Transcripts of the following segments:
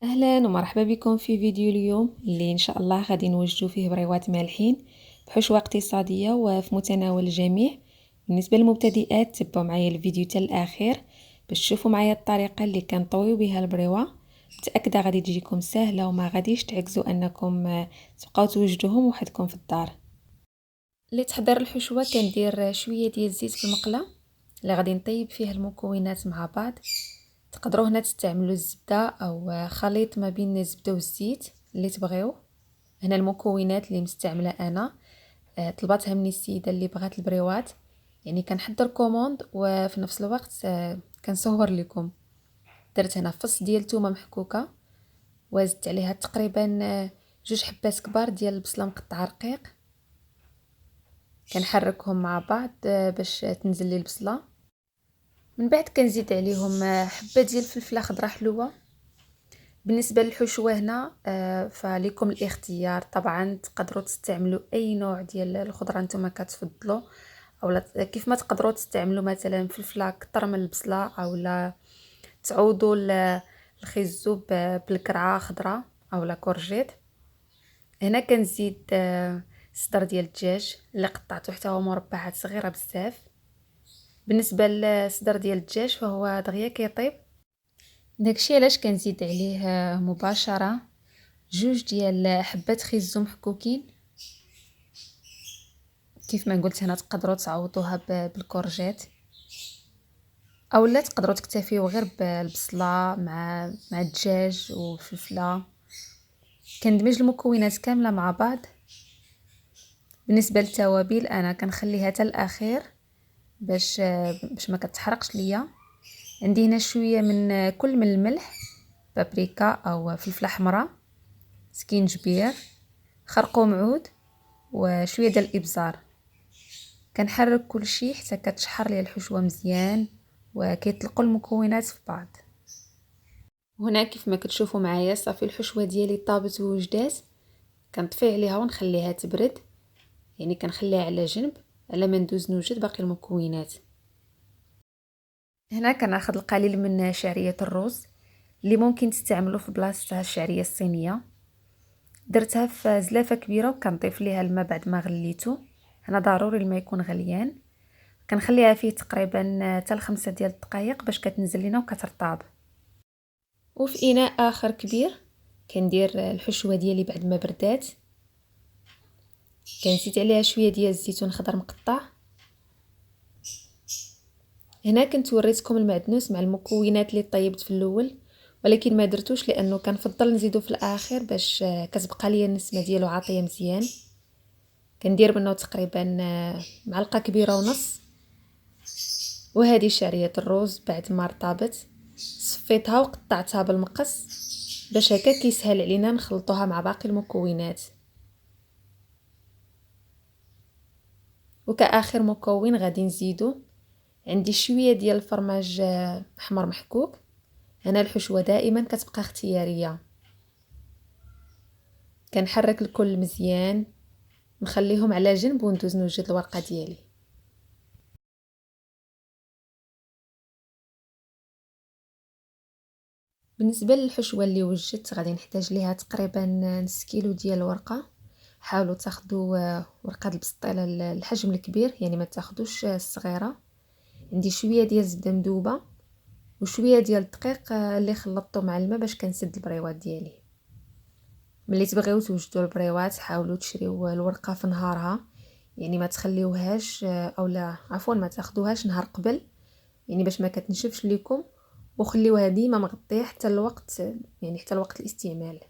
اهلا ومرحبا بكم في فيديو اليوم اللي ان شاء الله غادي نوجدوا فيه بريوات مالحين بحشوه اقتصاديه وفي متناول الجميع. بالنسبه للمبتدئات تبعوا معايا الفيديو حتى الاخير باش تشوفوا معايا الطريقه اللي كنطويو بها البريوه. متاكده غادي تجيكم سهله وما غاديش تعكزوا انكم تبقاو توجدوهم وحدكم في الدار. لتحضير الحشوه كندير شويه ديال الزيت في المقله اللي غادي نطيب فيها المكونات مع بعض. تقدروا هنا تستعملوا الزبده او خليط ما بين الزبده والزيت اللي تبغيو. هنا المكونات اللي مستعمله انا طلباتها مني السيده اللي بغات البريوات، يعني كنحضر كوموند وفي نفس الوقت كنصور لكم. درت هنا فص ديال الثومه محكوكه وزدت عليها تقريبا 2 حبات كبار ديال البصله مقطعه رقيق. كنحركهم مع بعض باش تنزل لي البصله. من بعد كنزيد عليهم حبه ديال الفلفله خضراء حلوه. بالنسبه للحشوه هنا فليكم الاختيار، طبعا تقدروا تستعملوا اي نوع ديال الخضره نتوما كتفضلوا، اولا كيف ما تقدروا تستعملوا مثلا فلفله كتر من البصله، اولا تعوضوا الخيزو بالكرعه خضراء اولا كورجيت. هنا كنزيد صدر ديال الدجاج اللي قطعته حتى هو مربعات صغيره بزاف. بالنسبه للصدر ديال الدجاج فهو دغيا كيطيب، داكشي علاش كنزيد عليه مباشره 2 حبات خيزو محكوكين. كيف ما قلت هنا تقدروا تعوضوها بالكورجيت، اولا تقدروا تكتفيو غير بالبصله مع الدجاج والفلفله. كندمج المكونات كامله مع بعض. بالنسبه للتوابل انا كنخليها حتى الاخير باش ما كتحرقش ليا. عندي هنا شويه من كل من الملح، بابريكا او فلفله حمراء، سكينجبير، خرقوم عود، وشويه ديال الابزار. كنحرك كل شيء حتى كتشحر لي الحشوه مزيان وكيطلقوا المكونات في بعض. هنا كيف ما كتشوفوا معايا صافي الحشوه ديالي طابت ووجدات. كنطفي عليها ونخليها تبرد، يعني كنخليها على جنب على ما ندوز نوجد باقي المكونات. هنا كناخذ القليل من شعريه الرز اللي ممكن تستعملوا في بلاصتها الشعريه الصينيه. درتها في زلافه كبيره وكنضيف ليها الماء بعد ما غليته. هنا ضروري الماء يكون غليان. كنخليها فيه تقريبا حتى 5 ديال الدقائق باش كتنزل لينا وكترطاب. وفي اناء اخر كبير كندير الحشوه ديالي بعد ما بردات. كنزيد عليها شويه ديال الزيتون خضر مقطع. هنا كنت وريتكم المعدنوس مع المكونات اللي طيبت في الاول، ولكن ما درتوش لانه كنفضل نزيدو في الاخر باش كتبقى ليا النسمه ديالو عاطيه مزيان. كندير منه تقريبا معلقه كبيره ونص. وهذه شعريه الرز بعد ما رطابت صفيتها وقطعتها بالمقص باش هكا كيسهل علينا نخلطوها مع باقي المكونات. وكاخر مكون غادي نزيدو عندي شويه ديال الفرماج احمر محكوك. هنا الحشوه دائما كتبقى اختياريه. كنحرك الكل مزيان، نخليهم على جنب وندوز نوجد الورقه ديالي. بالنسبه للحشوه اللي وجدت غادي نحتاج ليها تقريبا نص كيلو ديال الورقه. حاولوا تاخذوا ورقه البسطيله الحجم الكبير، يعني ما تاخذوش الصغيره. عندي شويه ديال الزبده مذوبه وشويه ديال الدقيق اللي خلطته مع الماء باش كنسد البريوات ديالي. ملي تبغيو توجدوا البريوات حاولوا تشريو الورقه في نهارها، يعني ما تخليوهاش اولا عفوا ما تاخذوهاش نهار قبل، يعني باش ما كتنشفش ليكم، وخليوها ديما مغطيه حتى الوقت، يعني حتى الوقت الاستعمال.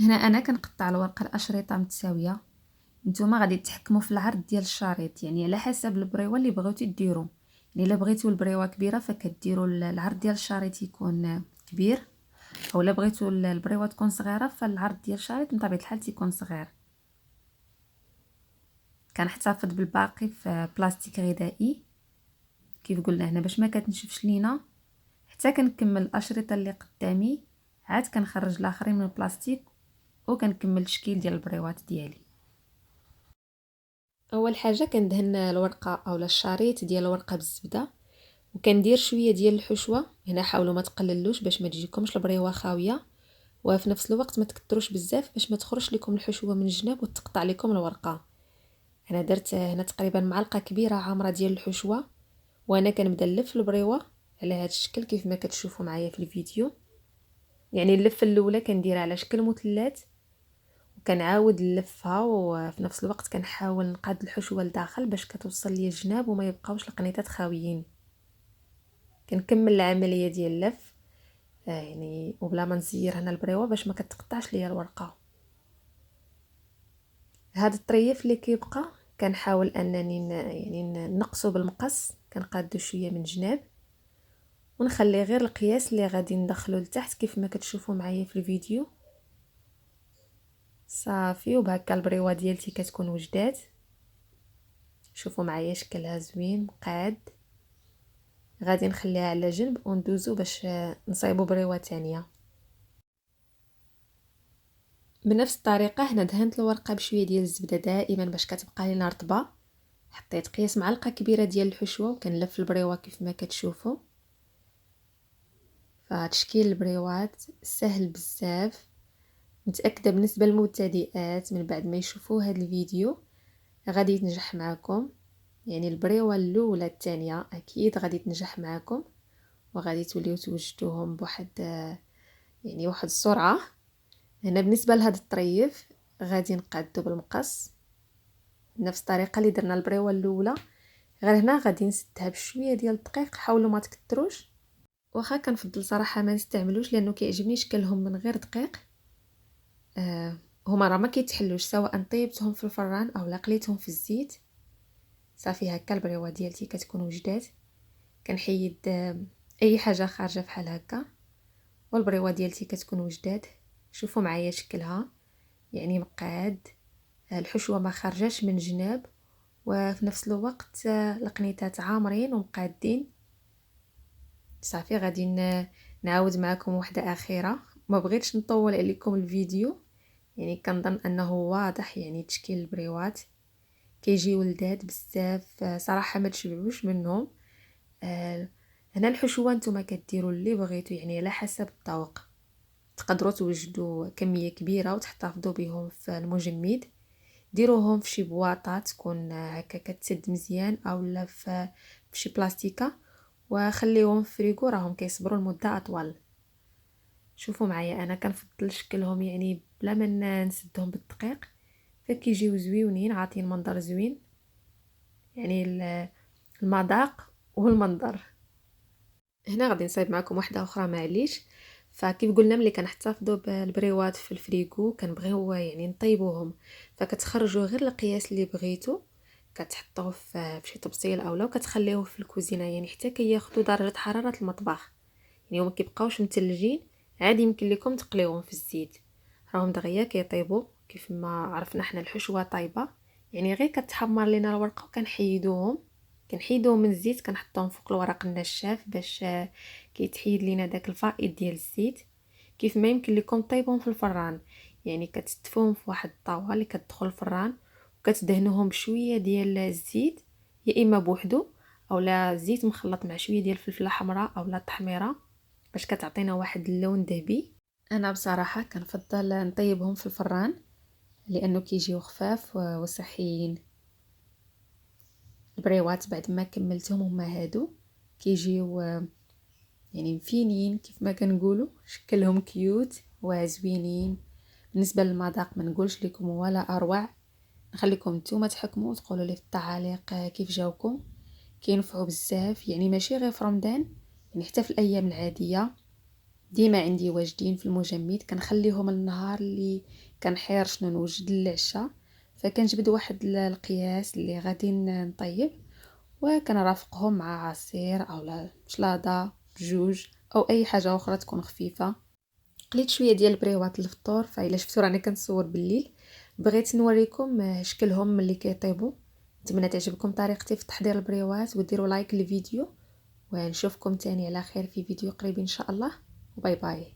هنا انا كنقطع الورقه الاشرطه متساويه. نتوما غادي تحكموا في العرض ديال الشريط، يعني على حسب البريوه اللي بغيتو ديروا. يعني الا بغيتو البريوه كبيره فكديروا العرض ديال الشريط يكون كبير، اولا بغيتو البريوه تكون صغيره فالعرض ديال الشريط بطبيعه الحال تيكون صغير. كنحتفظ بالباقي في بلاستيك غذائي كيف قلنا هنا باش ما كتنشفش لينا. حتى كنكمل الاشرطه اللي قدامي عاد كنخرج الاخرين من البلاستيك وكنكمل التشكيل ديال البريوات ديالي. اول حاجه كندهن الورقه اولا الشريط ديال الورقه بالزبده وكندير شويه ديال الحشوه هنا. حاولوا ما تقللوش باش ما تجيكمش البريوه خاويه، وفي نفس الوقت ما تكتروش بزاف باش ما تخرجش لكم الحشوه من الجناب وتقطع لكم الورقه. انا درت هنا تقريبا معلقه كبيره عامره ديال الحشوه، وانا كنبدا نلف البريوه على هذا الشكل كيف ما كتشوفوا معايا في الفيديو. يعني اللفه الاولى كنديرها على شكل مثلث، وكنعاود نلفها، وفي نفس الوقت كنحاول نقاد الحشوه لداخل باش كتوصل لي الجناب وما يبقاوش القنيطات خاويين. كنكمل العمليه ديال اللف يعني وبلا ما نزير هنا البريوه باش ما كتقطعش ليا الورقه. هذا الطريف اللي كيبقى كنحاول انني يعني نقصه بالمقص، كنقادو شويه من جناب ونخلي غير القياس اللي غادي ندخلو لتحت كيف ما كتشوفوا معايا في الفيديو. صافي، وبهكا البريوه ديالتي كتكون وجدات. شوفوا معايا شكلها زوين مقاد. غادي نخليها على جنب وندوزو باش نصايبوا بريوه تانية. بنفس الطريقه هنا دهنت الورقه بشويه ديال الزبده دائما باش كتبقى لينا رطبه. حطيت قياس معلقه كبيره ديال الحشوه وكنلف البريوه كيف ما كتشوفوا. فتشكيل البريوات سهل بزاف، متاكده بالنسبه للمبتدئات من بعد ما يشوفوا هذا الفيديو غادي تنجح معكم. يعني البريوه الاولى الثانيه اكيد غادي تنجح معكم، وغادي توليو توجدوهم بواحد يعني واحد السرعه. هنا بالنسبه لهذا الطريف غادي نقادو بالمقص نفس الطريقه اللي درنا البريوه الاولى، غير هنا غادي نسدها بشويه ديال الدقيق. حاولوا ما تكتروش، واخا كنفضل صراحه ما نستعملوش لانه كيعجبني شكلهم من غير دقيق. هما راه ما كيتحلوش سواء طيبتهم في الفران او لا قليتهم في الزيت. صافي هكا البريوه ديالتي كتكون وجدات. كنحيد اي حاجه خارجه بحال هكا والبريوه ديالتي كتكون وجدات. شوفوا معايا شكلها يعني مقاد، الحشوه ما خرجاش من جناب، وفي نفس الوقت القنيطات عامرين ومقادين. صافي غادي نعاود معكم واحده اخيره. ما بغيتش نطول عليكم الفيديو، يعني كنظن انه واضح يعني تشكيل البريوات كيجيو لذاذ بزاف صراحه ما تشبعوش منهم. هنا الحشوه نتوما كديروا اللي بغيتو يعني على حسب الذوق. تقدروا توجدوا كميه كبيره وتحتفظوا بهم في المجمد. ديروهم في شي بواطه تكون هكا كتسد مزيان اولا في شي بلاستيكه، وخليهم في فريغو راهم كيصبروا لمده اطول. شوفوا معايا انا كنفضل شكلهم يعني بلا ما نسدهم بالدقيق، فكيجيو زويونين عاطين منظر زوين. يعني المذاق والمنظر. هنا غادي نصايب معكم واحده اخرى معليش. فكيف قلنا ملي كنحتفظوا بالبريوات في الفريغو كنبغيو يعني نطيبوهم، فكتخرجوا غير القياس اللي بغيتو كتحطوه في شي طبسيل اولا وكتخليوه في الكوزينه يعني حتى كياخذوا درجه حراره المطبخ. يعني وما كيبقاوش متلجين. عادي يمكن لكم تقليوهم في الزيت، راهم دغيا كيطيبوا كيف ما عرفنا حنا الحشوه طايبه. يعني غير كتحمر لينا الورقه كنحيدوهم من الزيت كنحطوهم فوق الورق النشاف باش كيتحيد لينا داك الفائض ديال الزيت. كيف ما يمكن لكم طيبهم في الفران، يعني كتستفوهم في واحد الطاوه اللي كتدخل الفران وكتدهنوهم بشويه ديال الزيت، يا اما بوحدو اولا زيت مخلط مع شويه ديال الفلفله حمراء اولا التحميره باش كتعطينا واحد اللون ذهبي. انا بصراحه كنفضل نطيبهم في الفران لانه كيجيو خفاف وصحيين. البريوات بعد ما كملتهم هما هادو كيجيو يعني مفينين كيف ما كنقولوا، شكلهم كيوت وزوينين. بالنسبه للمذاق ما نقولش لكم ولا اروع. نخليكم نتوما تحكموا وتقولوا لي في التعاليق كيف جاوكم. كينفعوا بزاف يعني ماشي غير في رمضان، يعني حتى في الايام العاديه ديما عندي واجدين في المجمد. كنخليهم النهار اللي كنحير شنو نوجد للعشاء، فكنجبد واحد القياس اللي غادي نطيب وكنرافقهم مع عصير اولا شلاضه بجوج او اي حاجه اخرى تكون خفيفه. قليت شويه ديال البريوات للفطور، فالا شفتوا راني كنصور بالليل بغيت نوريكم شكلهم ملي كيطيبوا. نتمنى تعجبكم طريقتي في تحضير البريوات وديروا لايك للفيديو، ونشوفكم تاني على خير في فيديو قريب ان شاء الله. باي باي.